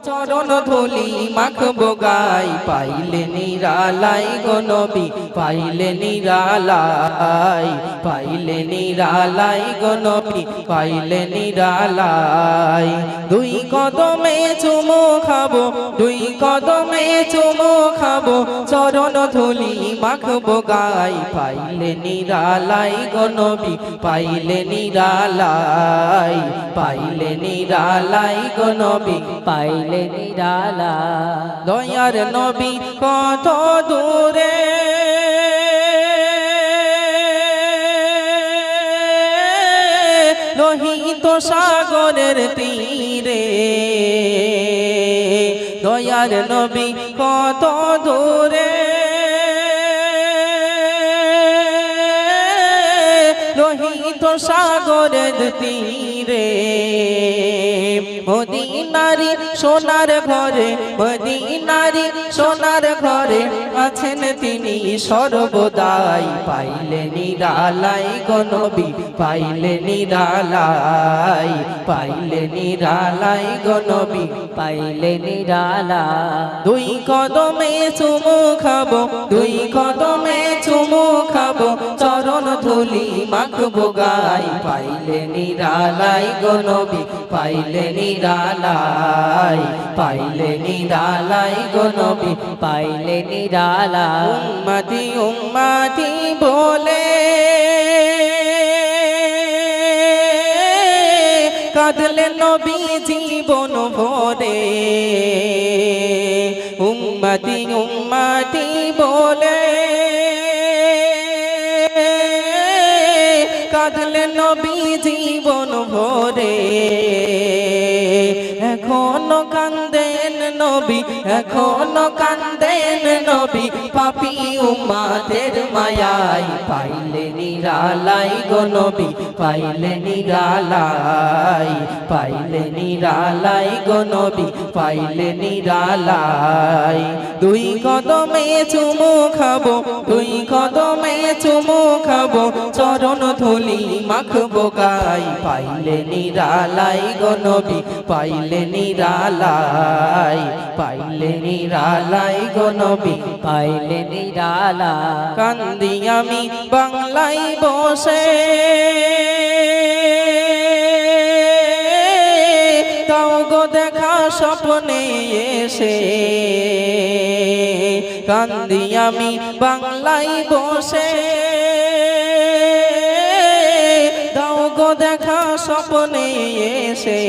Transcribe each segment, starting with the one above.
চরণ ধুলি মাখবো গাই পাইলে নিরালাই গো নবী পাইলে নিরালাই পাইলে নিরালাই গো নবী পাইলে নিরালাই দুই কদমে চুমু খাবো দুই কদমে চুমু খাবো চরণ ধুলি মাখবো গাই পাইলে নিরালাই গো নবী পাইলে নিরালাই পাইলে নিরালাই গো নবী পাইলে নিরালা দয়ার নবী কত দূরে লোহিত সাগরের তীরে দয়ার নবী কত দূরে লোহিত সাগরের তীরে মদিনারি সোনার ঘরে মদিনারি সোনার ঘরে আছেন তিনি সর্বদাই পাইলে নিরালাই গো নবী পাইলে নিরালাই পাইলে নিরালাই গো নবী পাইলে নিরালা দুই কদমে চুমু খাবো দুই কদমে চুমু খাবো চরণ ধুলি মাখবো গাই পাইলে নিরালাই গো নবী পাইলে নিরালাই পাইলে নিরালাই গো নবী পাইলে নিরালা উম্মতি উম্মতি বলে কাঁদলে নবী জীবন ভরে উম্মতি উম্মতি বলে কাঁদলে নবী জীবন ভরে এখনো কান্দেন নবী এখনো কান্দেন নবী পাপী উম্মতের মায়ায় পাইলে নিরালাই গো নবী পাইলে নিরালাই পাইলে নিরালাই গো নবী পাইলে নিরালাই দুই কদমে চুমু খাবো দুই কদমে চুমু খাবো চরণ ধুলি মাখবো গাই পাইলে নিরালাই গো নবী পাইলে নিরালাই পাইলে নিরালাই গো নবী পাইলে নিরালা কান্দি আমি বাংলায় বসে তাও গো দেখা স্বপ্নে এসে কান্দি আমি বাংলায় বসে দাও গো দেখা স্বপ্নে এসে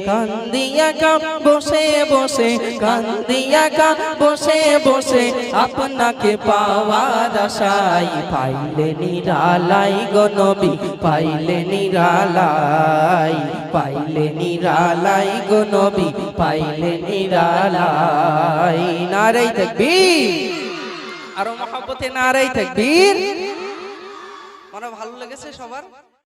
কান্দিয়া কা বসে বসে কান্দিয়া কা বসে বসে আপনাকে পাওয়ার আশায় পাইলে নিরালাই গো নবী পাইলে নিরালাই পাইলে নিরালাই গো নবী পাইলে নিরালাই নারে তাকবীর আরো মহব্বতে নারে তাকবীর। মনে ভালো লেগেছে সবার?